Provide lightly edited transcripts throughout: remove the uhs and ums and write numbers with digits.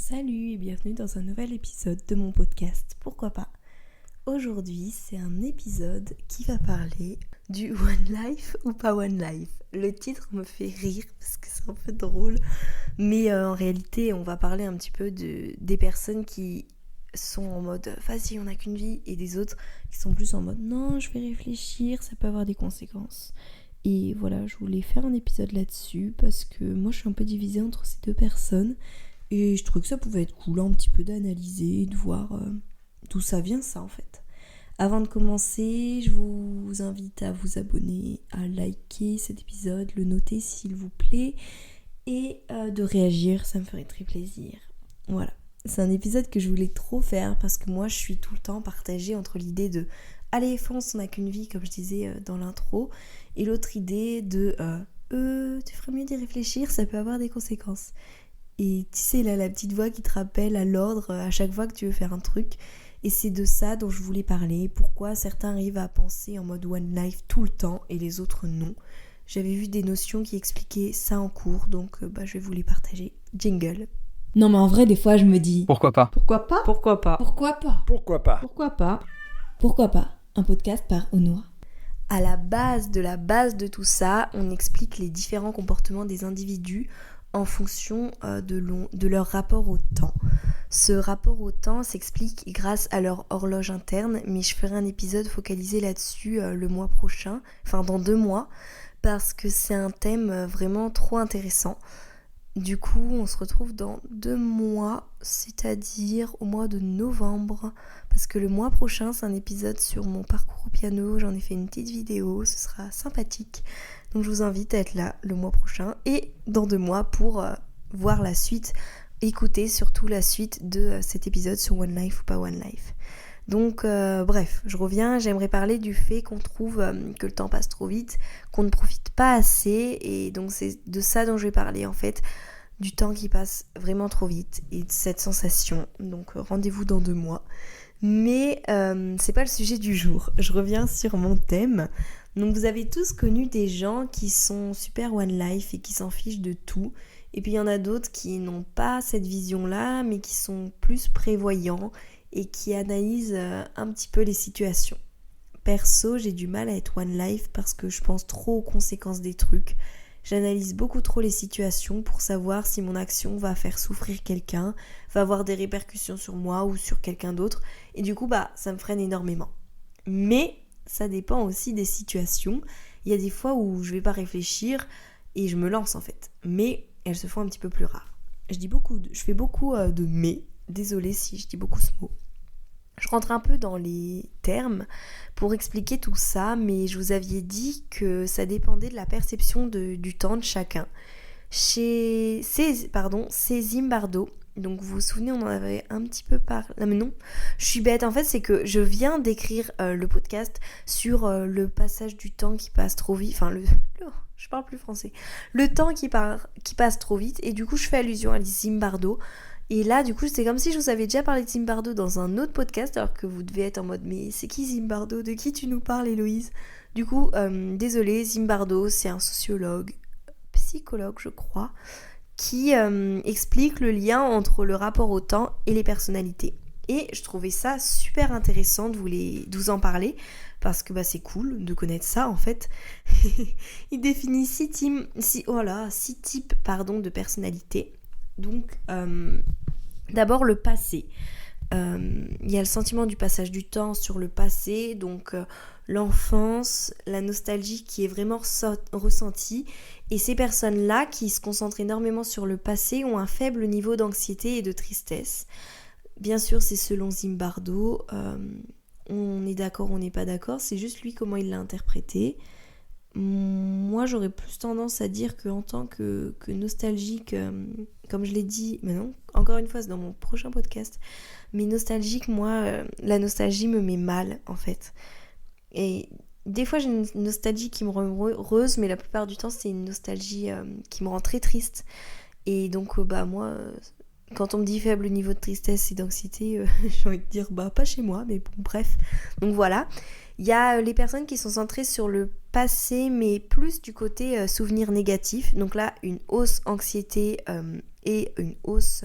Salut et bienvenue dans un nouvel épisode de mon podcast Pourquoi pas. Aujourd'hui, c'est un épisode qui va parler du One Life ou pas One Life. Le titre me fait rire parce que c'est un peu drôle, mais en réalité, on va parler un petit peu des personnes qui sont en mode « vas-y, on n'a qu'une vie » et des autres qui sont plus en mode « non, je vais réfléchir, ça peut avoir des conséquences ». Et voilà, je voulais faire un épisode là-dessus parce que moi, je suis un peu divisée entre ces deux personnes. Et je trouvais que ça pouvait être cool un petit peu d'analyser, de voir d'où ça vient ça en fait. Avant de commencer, je vous invite à vous abonner, à liker cet épisode, le noter s'il vous plaît et de réagir, ça me ferait très plaisir. Voilà, c'est un épisode que je voulais trop faire parce que moi je suis tout le temps partagée entre l'idée de allez fonce, on n'a qu'une vie comme je disais dans l'intro et l'autre idée de tu ferais mieux d'y réfléchir, ça peut avoir des conséquences. Et tu sais, là, la petite voix qui te rappelle à l'ordre à chaque fois que tu veux faire un truc. Et c'est de ça dont je voulais parler. Pourquoi certains arrivent à penser en mode One Life tout le temps et les autres non. J'avais vu des notions qui expliquaient ça en cours, donc je vais vous les partager. Jingle. Non mais en vrai, des fois, je me dis... Pourquoi pas ? Pourquoi pas ? Pourquoi pas ? Pourquoi pas ? Pourquoi pas ? Pourquoi pas ? Pourquoi pas ? Un podcast par Onoa. À la base de tout ça, on explique les différents comportements des individus en fonction de leur rapport au temps. Ce rapport au temps s'explique grâce à leur horloge interne, mais je ferai un épisode focalisé là-dessus le mois prochain, enfin dans 2 mois, parce que c'est un thème vraiment trop intéressant. Du coup, on se retrouve dans 2 mois, c'est-à-dire au mois de novembre, parce que le mois prochain, c'est un épisode sur mon parcours au piano, j'en ai fait une petite vidéo, ce sera sympathique. Donc je vous invite à être là le mois prochain et dans 2 mois pour voir la suite, écouter surtout la suite de cet épisode sur One Life ou pas One Life. Donc bref, je reviens, j'aimerais parler du fait qu'on trouve que le temps passe trop vite, qu'on ne profite pas assez et donc c'est de ça dont je vais parler en fait, du temps qui passe vraiment trop vite et de cette sensation. Donc rendez-vous dans 2 mois. Mais c'est pas le sujet du jour, je reviens sur mon thème. Donc vous avez tous connu des gens qui sont super One Life et qui s'en fichent de tout. Et puis il y en a d'autres qui n'ont pas cette vision-là, mais qui sont plus prévoyants et qui analysent un petit peu les situations. Perso, j'ai du mal à être One Life parce que je pense trop aux conséquences des trucs. J'analyse beaucoup trop les situations pour savoir si mon action va faire souffrir quelqu'un, va avoir des répercussions sur moi ou sur quelqu'un d'autre. Et du coup, ça me freine énormément. Mais ça dépend aussi des situations. Il y a des fois où je vais pas réfléchir et je me lance en fait. Mais elles se font un petit peu plus rares. Je fais beaucoup de mais. Désolée si je dis beaucoup ce mot. Je rentre un peu dans les termes pour expliquer tout ça, mais je vous avais dit que ça dépendait de la perception du temps de chacun. C'est Zimbardo. Donc vous vous souvenez, on en avait un petit peu parlé. Non mais non, je suis bête. En fait, c'est que je viens d'écrire le podcast sur le passage du temps qui passe trop vite. Enfin, je parle plus français. Le temps qui passe trop vite. Et du coup, je fais allusion à Zimbardo. Et là, du coup, c'est comme si je vous avais déjà parlé de Zimbardo dans un autre podcast, alors que vous devez être en mode « Mais c'est qui Zimbardo ? De qui tu nous parles, Héloïse ?» Du coup, désolée, Zimbardo, c'est un sociologue, psychologue, je crois, qui explique le lien entre le rapport au temps et les personnalités. Et je trouvais ça super intéressant de vous en parler, parce que c'est cool de connaître ça, en fait. Il définit 6 types de personnalités. Donc, d'abord le passé. Il y a le sentiment du passage du temps sur le passé, donc l'enfance, la nostalgie qui est vraiment ressentie. Et ces personnes-là qui se concentrent énormément sur le passé ont un faible niveau d'anxiété et de tristesse. Bien sûr, c'est selon Zimbardo. On est d'accord, on n'est pas d'accord. C'est juste lui comment il l'a interprété. Moi, j'aurais plus tendance à dire qu'en tant que nostalgique, comme je l'ai dit, mais non, encore une fois, c'est dans mon prochain podcast, mais nostalgique, moi, la nostalgie me met mal, en fait. Et des fois, j'ai une nostalgie qui me rend heureuse, mais la plupart du temps, c'est une nostalgie qui me rend très triste. Et donc, moi, quand on me dit faible niveau de tristesse et d'anxiété, j'ai envie de dire, pas chez moi, mais bon, bref. Donc voilà. Il y a les personnes qui sont centrées sur le passé, mais plus du côté souvenir négatif. Donc là, une hausse anxiété et une hausse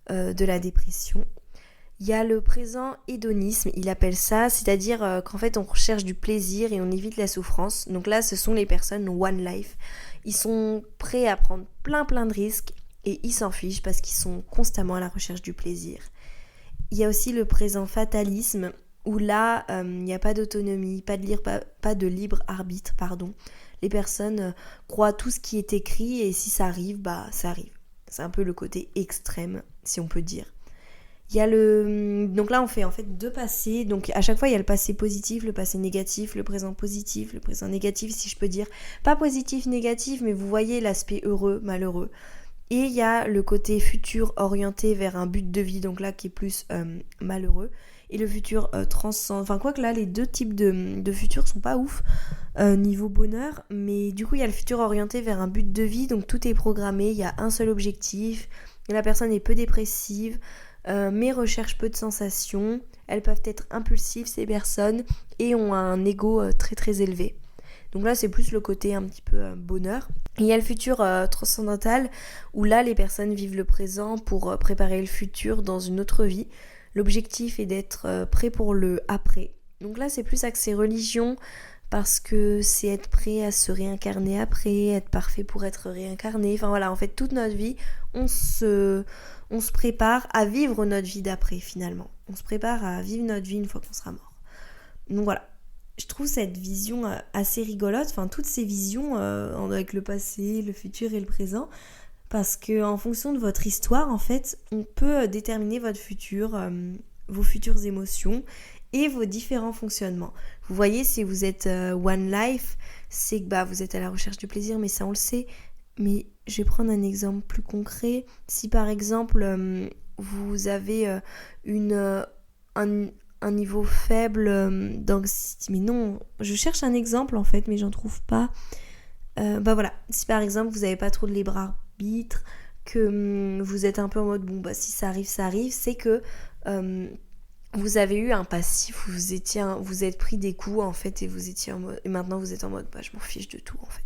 de la dépression. Il y a le présent hédonisme, il appelle ça, c'est-à-dire qu'en fait on recherche du plaisir et on évite la souffrance. Donc là ce sont les personnes One Life. Ils sont prêts à prendre plein de risques et ils s'en fichent parce qu'ils sont constamment à la recherche du plaisir. Il y a aussi le présent fatalisme où là il n'y a pas d'autonomie, pas de libre arbitre. Les personnes croient tout ce qui est écrit et si ça arrive, ça arrive. C'est un peu le côté extrême si on peut dire. Il y a donc là on fait en fait 2 passés, donc à chaque fois il y a le passé positif, le passé négatif, le présent positif, le présent négatif si je peux dire, pas positif, négatif, mais vous voyez l'aspect heureux, malheureux. Et il y a le côté futur orienté vers un but de vie, donc là qui est plus malheureux, et le futur transcendant, enfin quoique là les 2 types de futurs sont pas ouf niveau bonheur, mais du coup il y a le futur orienté vers un but de vie, donc tout est programmé, il y a un seul objectif, la personne est peu dépressive, mais recherchent peu de sensations, elles peuvent être impulsives ces personnes et ont un ego très élevé. Donc là c'est plus le côté un petit peu bonheur. Et il y a le futur transcendantal où là les personnes vivent le présent pour préparer le futur dans une autre vie. L'objectif est d'être prêt pour le après. Donc là c'est plus axé religion parce que c'est être prêt à se réincarner après, être parfait pour être réincarné. Enfin voilà, en fait toute notre vie on se prépare à vivre notre vie d'après finalement. On se prépare à vivre notre vie une fois qu'on sera mort. Donc voilà, je trouve cette vision assez rigolote, enfin toutes ces visions avec le passé, le futur et le présent, parce que en fonction de votre histoire, en fait, on peut déterminer votre futur, vos futures émotions et vos différents fonctionnements. Vous voyez, si vous êtes One Life, c'est que vous êtes à la recherche du plaisir, mais ça on le sait. Mais je vais prendre un exemple plus concret. Si par exemple vous avez un niveau faible d'anxiété, mais non, je cherche un exemple en fait, mais j'en trouve pas. Voilà, si par exemple vous n'avez pas trop de libre arbitre, que vous êtes un peu en mode si ça arrive, c'est que vous avez eu un passif où vous êtes pris des coups en fait et vous étiez en mode, et maintenant vous êtes en mode je m'en fiche de tout en fait.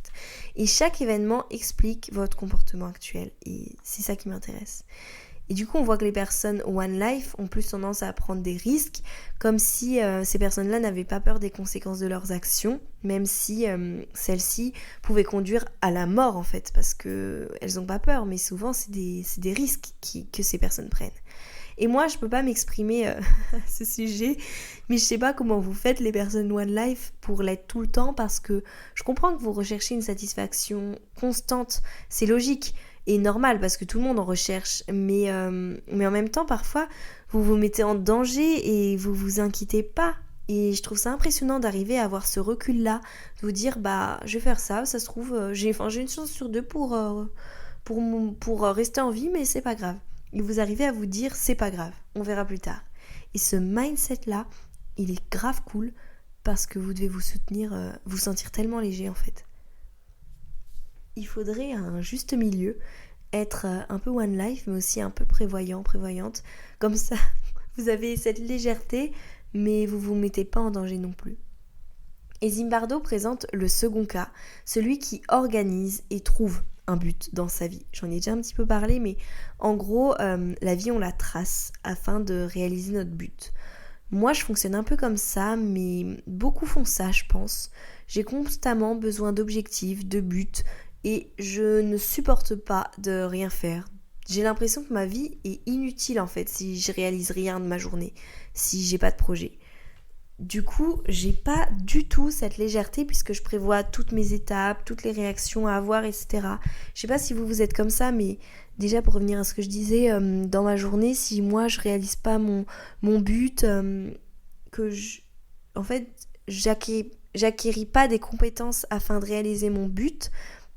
Et chaque événement explique votre comportement actuel et c'est ça qui m'intéresse. Et du coup on voit que les personnes One Life ont plus tendance à prendre des risques, comme si ces personnes-là n'avaient pas peur des conséquences de leurs actions, même si celles-ci pouvaient conduire à la mort en fait, parce qu'elles n'ont pas peur, mais souvent c'est des risques que ces personnes prennent. Et moi, je peux pas m'exprimer à ce sujet, mais je sais pas comment vous faites les personnes One Life pour l'être tout le temps, parce que je comprends que vous recherchez une satisfaction constante, c'est logique et normal parce que tout le monde en recherche, mais en même temps, parfois, vous vous mettez en danger et vous vous inquiétez pas. Et je trouve ça impressionnant d'arriver à avoir ce recul-là, de vous dire je vais faire ça se trouve, j'ai une chance sur 2 pour rester en vie, mais c'est pas grave. Et vous arrivez à vous dire c'est pas grave, on verra plus tard. Et ce mindset là, il est grave cool parce que vous devez vous sentir tellement léger en fait. Il faudrait un juste milieu, être un peu One Life mais aussi un peu prévoyante. Comme ça, vous avez cette légèreté mais vous mettez pas en danger non plus. Et Zimbardo présente le second cas, celui qui organise et trouve un but dans sa vie. J'en ai déjà un petit peu parlé, mais en gros, la vie, on la trace afin de réaliser notre but. Moi, je fonctionne un peu comme ça, mais beaucoup font ça, je pense. J'ai constamment besoin d'objectifs, de buts, et je ne supporte pas de rien faire. J'ai l'impression que ma vie est inutile, en fait, si je réalise rien de ma journée, si j'ai pas de projet. Du coup, j'ai pas du tout cette légèreté puisque je prévois toutes mes étapes, toutes les réactions à avoir, etc. Je sais pas si vous êtes comme ça, mais déjà pour revenir à ce que je disais, dans ma journée, si moi je réalise pas mon but, en fait, j'acquéris pas des compétences afin de réaliser mon but.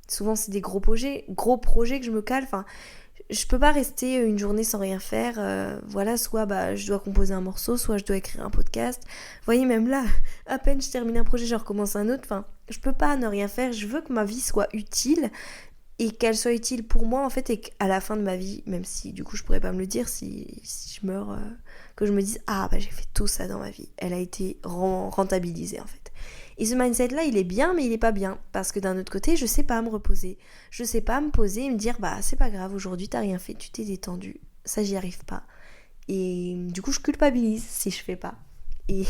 Souvent c'est des gros projets que je me cale, je peux pas rester une journée sans rien faire, soit je dois composer un morceau, soit je dois écrire un podcast. Vous voyez, même là, à peine je termine un projet, je recommence un autre, je peux pas ne rien faire, je veux que ma vie soit utile et qu'elle soit utile pour moi en fait, et qu'à la fin de ma vie, même si du coup je pourrais pas me le dire si je meurs, que je me dise j'ai fait tout ça dans ma vie, elle a été rentabilisée en fait. Et ce mindset-là, il est bien, mais il est pas bien. Parce que d'un autre côté, je sais pas me reposer. Je sais pas me poser et me dire, c'est pas grave, aujourd'hui t'as rien fait, tu t'es détendu. ça j'y arrive pas. Et du coup je culpabilise si je fais pas. Et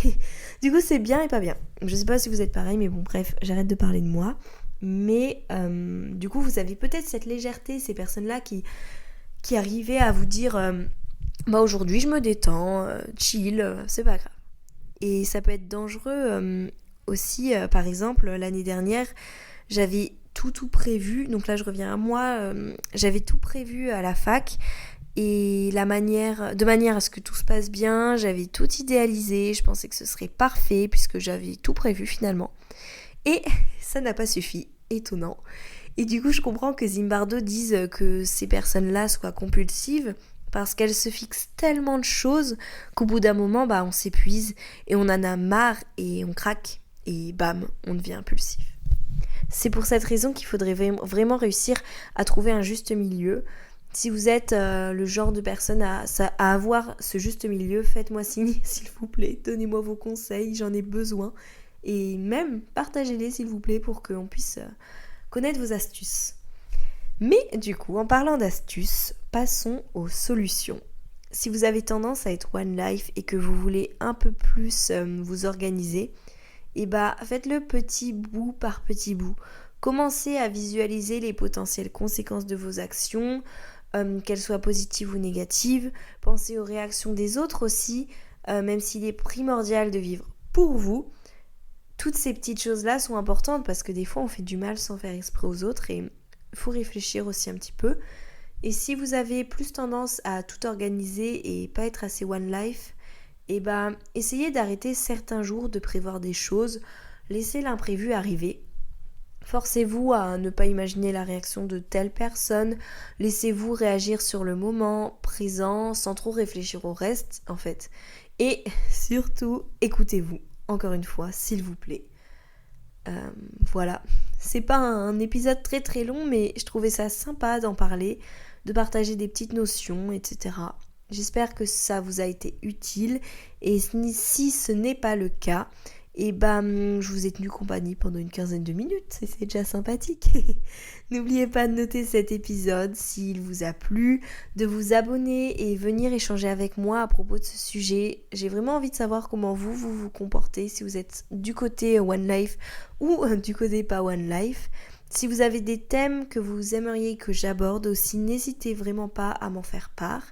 du coup c'est bien et pas bien. Je sais pas si vous êtes pareil, mais bon bref, j'arrête de parler de moi. Mais du coup vous avez peut-être cette légèreté, ces personnes-là qui arrivaient à vous dire aujourd'hui je me détends, chill, c'est pas grave. Et ça peut être dangereux aussi, par exemple l'année dernière j'avais tout prévu, donc là je reviens à moi, j'avais tout prévu à la fac. Et de manière à ce que tout se passe bien, j'avais tout idéalisé, je pensais que ce serait parfait puisque j'avais tout prévu finalement. Et ça n'a pas suffi, étonnant. Et du coup je comprends que Zimbardo dise que ces personnes-là soient compulsives parce qu'elles se fixent tellement de choses qu'au bout d'un moment on s'épuise et on en a marre et on craque et bam, on devient impulsif. C'est pour cette raison qu'il faudrait vraiment réussir à trouver un juste milieu. Si vous êtes le genre de personne à avoir ce juste milieu, faites-moi signe s'il vous plaît, donnez-moi vos conseils, j'en ai besoin. Et même partagez-les s'il vous plaît pour qu'on puisse connaître vos astuces. Mais du coup, en parlant d'astuces, passons aux solutions. Si vous avez tendance à être One Life et que vous voulez un peu plus vous organiser, faites-le petit bout par petit bout. Commencez à visualiser les potentielles conséquences de vos actions, qu'elles soient positives ou négatives. Pensez aux réactions des autres aussi, même s'il est primordial de vivre pour vous. Toutes ces petites choses-là sont importantes parce que des fois on fait du mal sans faire exprès aux autres et il faut réfléchir aussi un petit peu. Et si vous avez plus tendance à tout organiser et pas être assez One Life, essayez d'arrêter certains jours de prévoir des choses, laissez l'imprévu arriver. Forcez-vous à ne pas imaginer la réaction de telle personne, laissez-vous réagir sur le moment présent sans trop réfléchir au reste en fait. Et surtout, écoutez-vous, encore une fois, s'il vous plaît. Voilà, c'est pas un épisode très très long, mais je trouvais ça sympa d'en parler, de partager des petites notions, etc. J'espère que ça vous a été utile et si ce n'est pas le cas, je vous ai tenu compagnie pendant une quinzaine de minutes, c'est déjà sympathique. N'oubliez pas de noter cet épisode s'il vous a plu, de vous abonner et venir échanger avec moi à propos de ce sujet. J'ai vraiment envie de savoir comment vous comportez, si vous êtes du côté One Life ou du côté pas One Life. Si vous avez des thèmes que vous aimeriez que j'aborde aussi, n'hésitez vraiment pas à m'en faire part.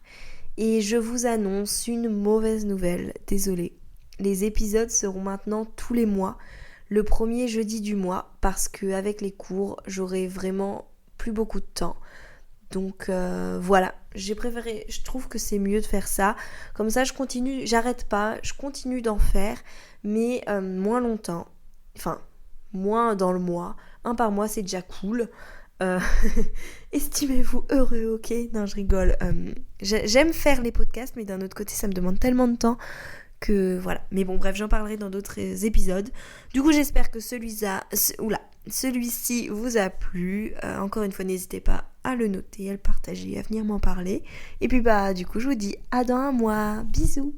Et je vous annonce une mauvaise nouvelle, désolée. Les épisodes seront maintenant tous les mois, le premier jeudi du mois, parce qu'avec les cours, j'aurai vraiment plus beaucoup de temps. Donc voilà, je trouve que c'est mieux de faire ça. Comme ça, j'arrête pas, je continue d'en faire, mais moins longtemps. Enfin, moins dans le mois. Un par mois, c'est déjà cool. Estimez-vous heureux, ok? Non, je rigole. J'aime faire les podcasts, mais d'un autre côté, ça me demande tellement de temps que voilà. Mais bon, bref, j'en parlerai dans d'autres épisodes. Du coup, j'espère que celui-ci vous a plu. Encore une fois, n'hésitez pas à le noter, à le partager, à venir m'en parler. Et puis du coup, je vous dis à dans un mois. Bisous!